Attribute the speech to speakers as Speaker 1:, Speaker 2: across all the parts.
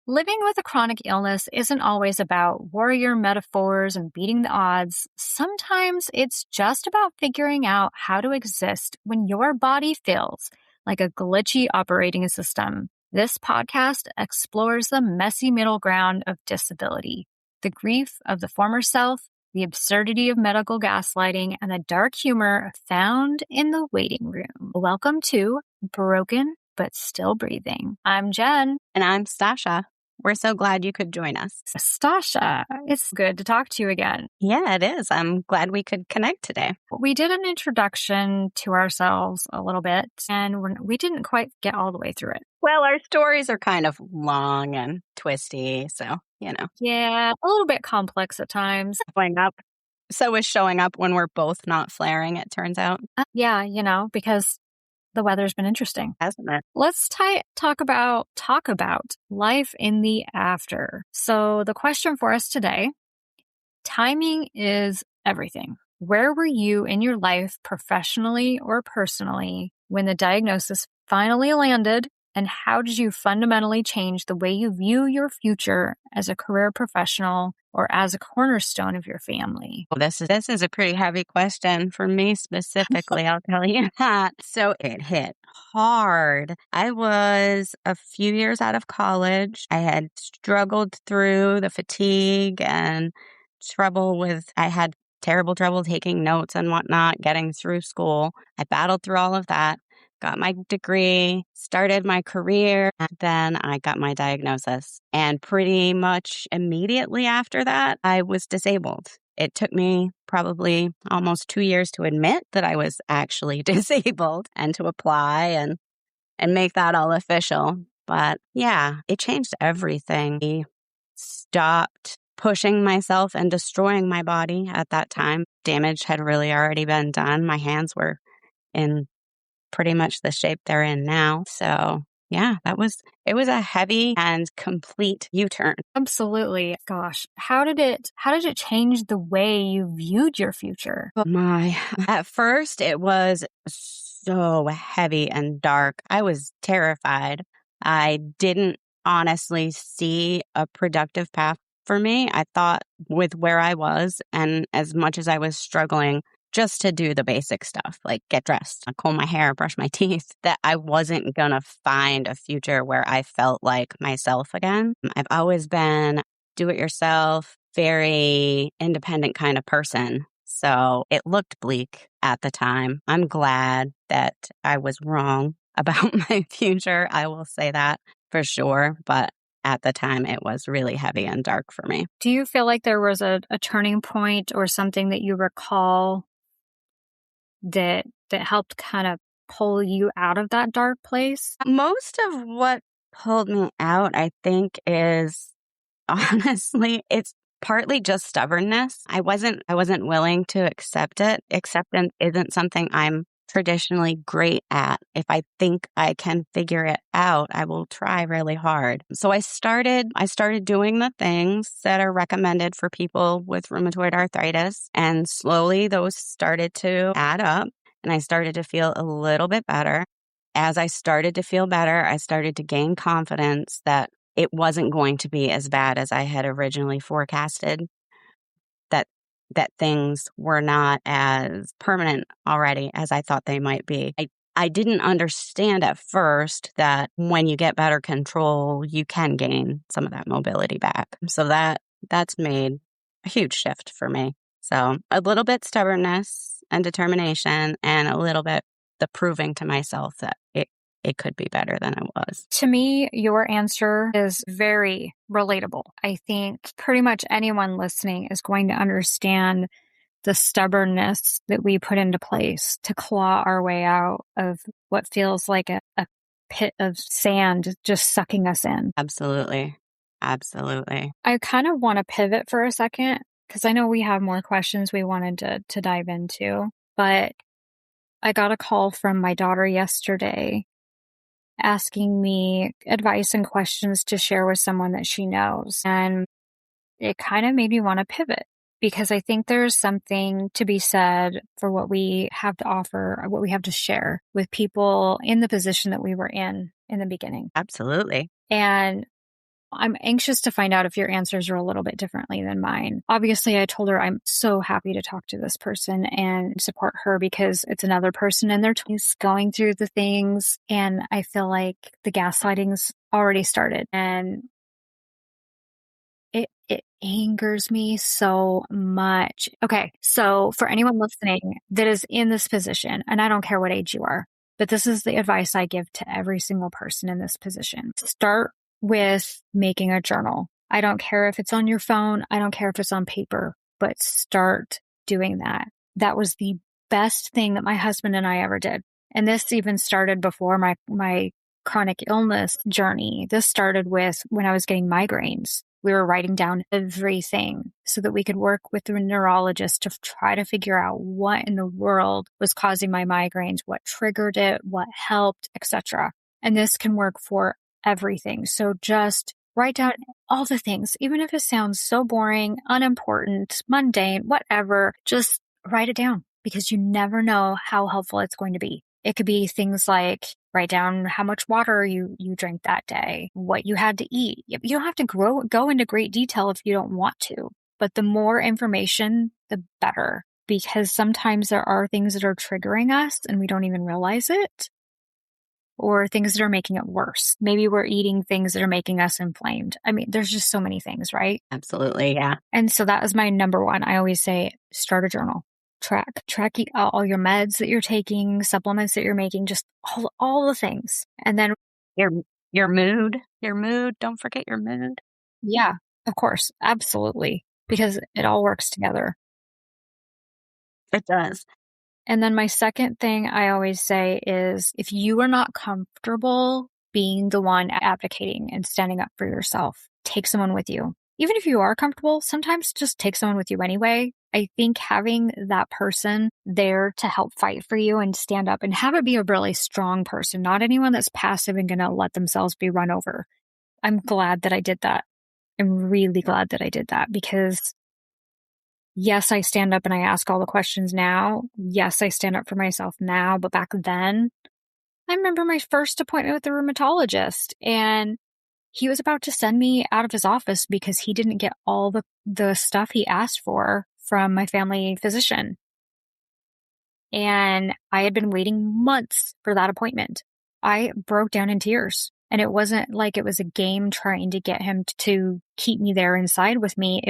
Speaker 1: Living with a chronic illness isn't always about warrior metaphors and beating the odds. Sometimes it's just about figuring out how to exist when your body feels like a glitchy operating system. This podcast explores the messy middle ground of disability, the grief of the former self, the absurdity of medical gaslighting, and the dark humor found in the waiting room. Welcome to Broken but Still Breathing. I'm Jen.
Speaker 2: And I'm Stasha. We're so glad you could join us.
Speaker 1: Stasha, it's good to talk to you again.
Speaker 2: Yeah, it is. I'm glad we could connect today.
Speaker 1: We did an introduction to ourselves a little bit, and we didn't quite get all the way through it.
Speaker 2: Well, our stories are kind of long and twisty, so,
Speaker 1: Yeah, a little bit complex at times.
Speaker 2: Showing up. So is showing up when we're both not flaring, it turns out.
Speaker 1: Yeah, because the weather's been interesting,
Speaker 2: Hasn't it?
Speaker 1: Let's talk about life in the after. So the question for us today, timing is everything. Where were you in your life, professionally or personally, when the diagnosis finally landed? And how did you fundamentally change the way you view your future as a career professional or as a cornerstone of your family?
Speaker 2: Well, this is a pretty heavy question for me specifically, I'll tell you that. So it hit hard. I was a few years out of college. I had struggled through the fatigue and I had terrible trouble taking notes and whatnot, getting through school. I battled through all of that. Got my degree, started my career, and then I got my diagnosis. And pretty much immediately after that, I was disabled. It took me probably almost 2 years to admit that I was actually disabled and to apply and make that all official. But yeah, it changed everything. I stopped pushing myself and destroying my body at that time. Damage had really already been done. My hands were in pretty much the shape they're in now. So yeah, it was a heavy and complete U-turn.
Speaker 1: Absolutely. Gosh, how did it change the way you viewed your future?
Speaker 2: At first it was so heavy and dark. I was terrified. I didn't honestly see a productive path for me. I thought with where I was and as much as I was struggling just to do the basic stuff, like get dressed, comb my hair, brush my teeth, that I wasn't going to find a future where I felt like myself again. I've always been do-it-yourself, very independent kind of person. So it looked bleak at the time. I'm glad that I was wrong about my future. I will say that for sure. But at the time, it was really heavy and dark for me.
Speaker 1: Do you feel like there was a turning point or something that you recall that helped kind of pull you out of that dark place?
Speaker 2: Most of what pulled me out, I think, is honestly, it's partly just stubbornness. I wasn't willing to accept it. Acceptance isn't something I'm traditionally great at. If I think I can figure it out, I will try really hard. So I started doing the things that are recommended for people with rheumatoid arthritis, and slowly those started to add up, and I started to feel a little bit better. As I started to feel better, I started to gain confidence that it wasn't going to be as bad as I had originally forecasted, that things were not as permanent already as I thought they might be. I didn't understand at first that when you get better control, you can gain some of that mobility back. So that's made a huge shift for me. So a little bit stubbornness and determination, and a little bit the proving to myself that it could be better than it was.
Speaker 1: To me, your answer is very relatable. I think pretty much anyone listening is going to understand the stubbornness that we put into place to claw our way out of what feels like a pit of sand just sucking us in.
Speaker 2: Absolutely. Absolutely.
Speaker 1: I kind of want to pivot for a second because I know we have more questions we wanted to dive into, but I got a call from my daughter yesterday asking me advice and questions to share with someone that she knows. And it kind of made me want to pivot because I think there's something to be said for what we have to offer, what we have to share with people in the position that we were in the beginning.
Speaker 2: Absolutely.
Speaker 1: And I'm anxious to find out if your answers are a little bit differently than mine. Obviously, I told her I'm so happy to talk to this person and support her because it's another person in their 20s going through the things. And I feel like the gaslighting's already started. And it angers me so much. Okay, so for anyone listening that is in this position, and I don't care what age you are, but this is the advice I give to every single person in this position. Start with making a journal. I don't care if it's on your phone, I don't care if it's on paper, but start doing that. That was the best thing that my husband and I ever did. And this even started before my chronic illness journey. This started with when I was getting migraines. We were writing down everything so that we could work with the neurologist to try to figure out what in the world was causing my migraines, what triggered it, what helped, etc. And this can work for everything. So just write down all the things, even if it sounds so boring, unimportant, mundane, whatever, just write it down because you never know how helpful it's going to be. It could be things like write down how much water you drank that day, what you had to eat. You don't have to go into great detail if you don't want to, but the more information, the better, because sometimes there are things that are triggering us and we don't even realize it, or things that are making it worse. Maybe we're eating things that are making us inflamed. I mean, there's just so many things, right?
Speaker 2: Absolutely. Yeah.
Speaker 1: And so that is my number one. I always say, start a journal. Track all your meds that you're taking, supplements that you're making, just all the things. And then
Speaker 2: Your mood. Don't forget your mood.
Speaker 1: yeah, of course, absolutely, because it all works together.
Speaker 2: It does.
Speaker 1: And then my second thing I always say is if you are not comfortable being the one advocating and standing up for yourself, take someone with you. Even if you are comfortable, sometimes just take someone with you anyway. I think having that person there to help fight for you and stand up and have it be a really strong person, not anyone that's passive and going to let themselves be run over. I'm glad that I did that. I'm really glad that I did that because yes, I stand up and I ask all the questions now. Yes, I stand up for myself now. But back then, I remember my first appointment with the rheumatologist and he was about to send me out of his office because he didn't get all the stuff he asked for from my family physician. And I had been waiting months for that appointment. I broke down in tears. And it wasn't like it was a game trying to get him to keep me there inside with me.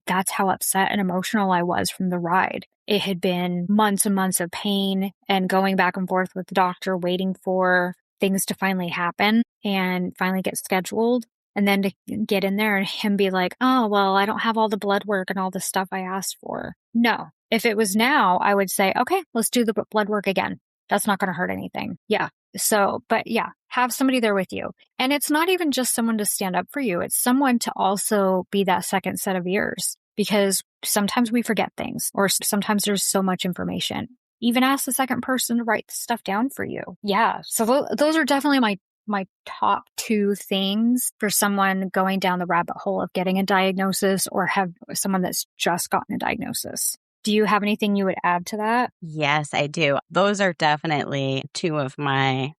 Speaker 1: That's how upset and emotional I was from the ride. It had been months and months of pain and going back and forth with the doctor, waiting for things to finally happen and finally get scheduled. And then to get in there and him be like, oh, well, I don't have all the blood work and all the stuff I asked for. No. If it was now, I would say, okay, let's do the blood work again. That's not going to hurt anything. Yeah. So, but yeah, have somebody there with you. And it's not even just someone to stand up for you. It's someone to also be that second set of ears because sometimes we forget things or sometimes there's so much information. Even ask the second person to write stuff down for you. Yeah. So those are definitely my top two things for someone going down the rabbit hole of getting a diagnosis or have someone that's just gotten a diagnosis. Do you have anything you would add to that?
Speaker 2: Yes, I do. Those are definitely two of my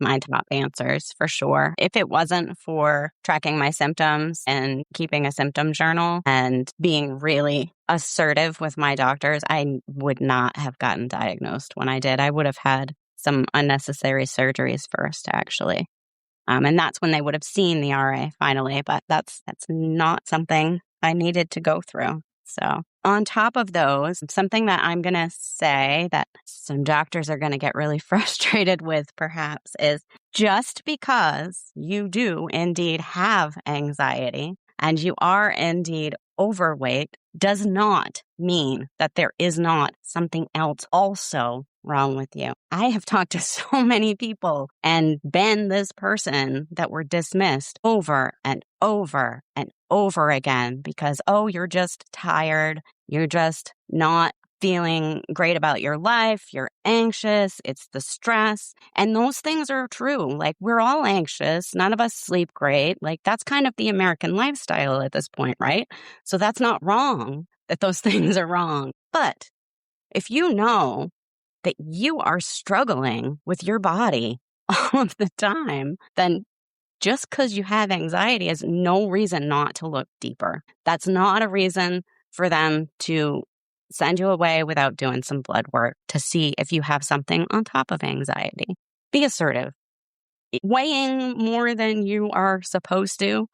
Speaker 2: top answers for sure. If it wasn't for tracking my symptoms and keeping a symptom journal and being really assertive with my doctors, I would not have gotten diagnosed when I did. I would have had some unnecessary surgeries first, actually. And that's when they would have seen the RA finally, but that's not something I needed to go through. So on top of those, something that I'm going to say that some doctors are going to get really frustrated with perhaps is just because you do indeed have anxiety and you are indeed overweight does not mean that there is not something else also wrong with you. I have talked to so many people and been this person that were dismissed over and over and over again because, oh, you're just tired. You're just not feeling great about your life. You're anxious. It's the stress. And those things are true. Like, we're all anxious. None of us sleep great. Like, that's kind of the American lifestyle at this point, right? So that's not wrong that those things are wrong. But if you know that you are struggling with your body all of the time, then just because you have anxiety is no reason not to look deeper. That's not a reason for them to send you away without doing some blood work to see if you have something on top of anxiety. Be assertive. Weighing more than you are supposed to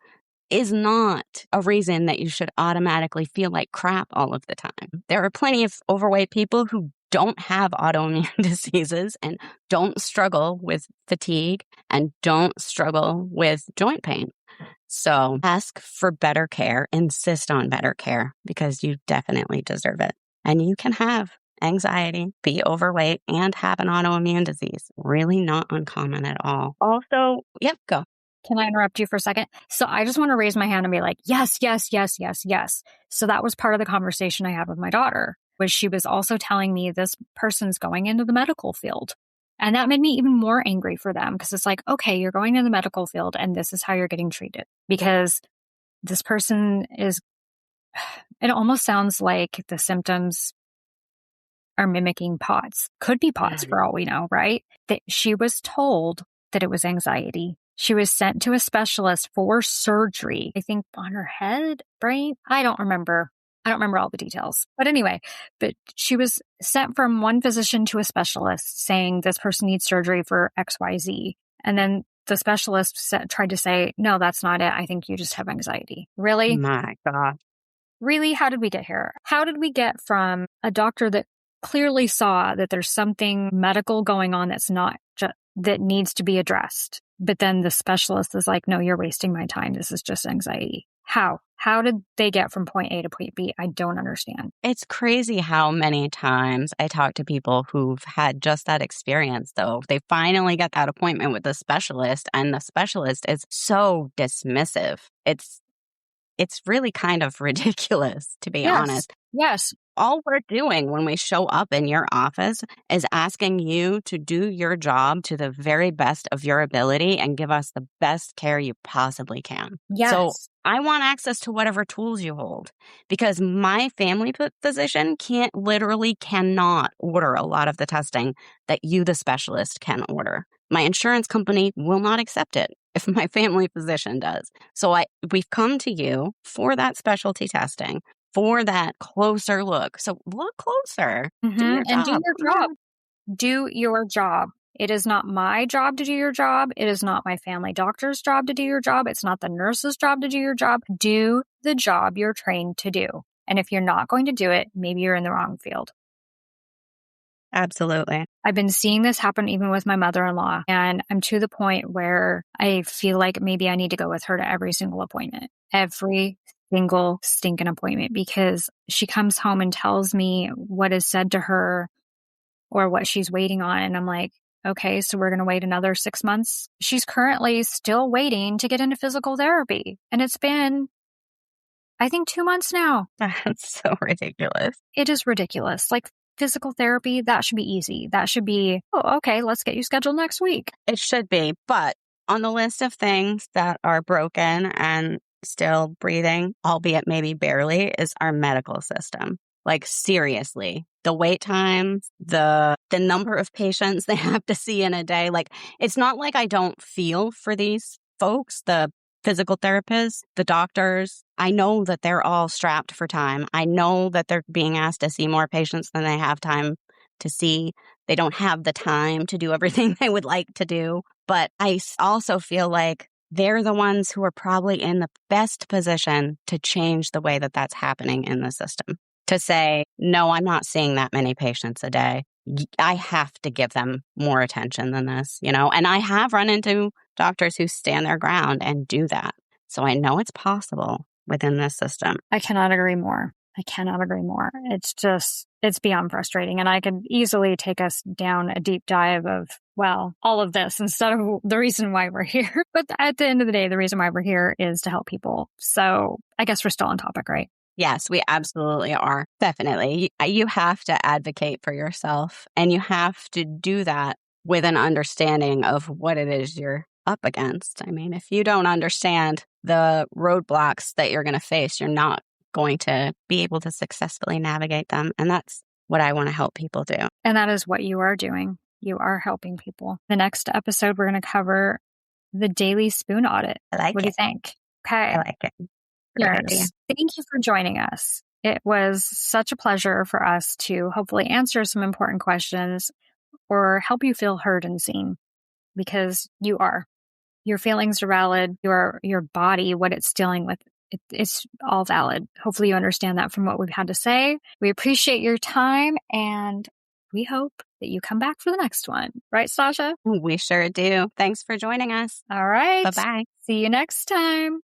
Speaker 2: is not a reason that you should automatically feel like crap all of the time. There are plenty of overweight people who don't have autoimmune diseases and don't struggle with fatigue and don't struggle with joint pain. So ask for better care, insist on better care because you definitely deserve it. And you can have anxiety, be overweight, and have an autoimmune disease. Really not uncommon at all. Also, yep, go.
Speaker 1: Can I interrupt you for a second? So I just want to raise my hand and be like, yes, yes, yes, yes, yes. So that was part of the conversation I had with my daughter, was she was also telling me this person's going into the medical field. And that made me even more angry for them because it's like, okay, you're going in the medical field and this is how you're getting treated. Because this person is, it almost sounds like the symptoms are mimicking POTS. Could be POTS for all we know, right? That she was told that it was anxiety. She was sent to a specialist for surgery, I think on her head, brain. I don't remember all the details. But anyway, but she was sent from one physician to a specialist saying this person needs surgery for XYZ. And then the specialist tried to say, no, that's not it. I think you just have anxiety. Really?
Speaker 2: My God.
Speaker 1: Really? How did we get here? How did we get from a doctor that clearly saw that there's something medical going on that's not that needs to be addressed, but then the specialist is like, no, you're wasting my time. This is just anxiety. How did they get from point A to point B? I don't understand.
Speaker 2: It's crazy how many times I talk to people who've had just that experience, though. They finally get that appointment with the specialist, and the specialist is so dismissive. It's really kind of ridiculous, to be honest.
Speaker 1: Yes.
Speaker 2: All we're doing when we show up in your office is asking you to do your job to the very best of your ability and give us the best care you possibly can.
Speaker 1: Yes.
Speaker 2: So I want access to whatever tools you hold because my family physician cannot order a lot of the testing that you, the specialist, can order. My insurance company will not accept it if my family physician does. So we've come to you for that specialty testing, for that closer look. So look closer. Do your
Speaker 1: And
Speaker 2: job.
Speaker 1: do your job. Do your job. It is not my job to do your job. It is not my family doctor's job to do your job. It's not the nurse's job to do your job. Do the job you're trained to do. And if you're not going to do it, maybe you're in the wrong field.
Speaker 2: Absolutely.
Speaker 1: I've been seeing this happen even with my mother-in-law, and I'm to the point where I feel like maybe I need to go with her to every single appointment, every single stinking appointment, because she comes home and tells me what is said to her or what she's waiting on. And I'm like, okay, so we're going to wait another 6 months. She's currently still waiting to get into physical therapy. And it's been, I think, 2 months now.
Speaker 2: That's so ridiculous.
Speaker 1: It is ridiculous. Like, physical therapy, that should be easy. That should be, oh, okay, let's get you scheduled next week.
Speaker 2: It should be. But on the list of things that are broken and still breathing, albeit maybe barely, is our medical system. Like, seriously, the wait times, the number of patients they have to see in a day. Like, it's not like I don't feel for these folks, the physical therapists, the doctors. I know that they're all strapped for time. I know that they're being asked to see more patients than they have time to see. They don't have the time to do everything they would like to do. But I also feel like they're the ones who are probably in the best position to change the way that that's happening in the system. To say, no, I'm not seeing that many patients a day. I have to give them more attention than this, you know? And I have run into doctors who stand their ground and do that. So I know it's possible within this system.
Speaker 1: I cannot agree more. It's beyond frustrating. And I could easily take us down a deep dive of, well, all of this instead of the reason why we're here. But at the end of the day, the reason why we're here is to help people. So I guess we're still on topic, right?
Speaker 2: Yes, we absolutely are. Definitely. You have to advocate for yourself, and you have to do that with an understanding of what it is you're up against. I mean, if you don't understand the roadblocks that you're going to face, you're not going to be able to successfully navigate them. And that's what I want to help people do.
Speaker 1: And that is what you are doing. You are helping people. The next episode, we're going to cover the daily spoon audit.
Speaker 2: I like
Speaker 1: What do you
Speaker 2: it.
Speaker 1: think?
Speaker 2: I
Speaker 1: Okay.
Speaker 2: like it. Great idea.
Speaker 1: Yes. Thank you for joining us. It was such a pleasure for us to hopefully answer some important questions or help you feel heard and seen because you are. Your feelings are valid. Your body, what it's dealing with, it's all valid. Hopefully you understand that from what we've had to say. We appreciate your time and we hope that you come back for the next one. Right, Stasha?
Speaker 2: We sure do. Thanks for joining us.
Speaker 1: All right.
Speaker 2: Bye-bye.
Speaker 1: See you next time.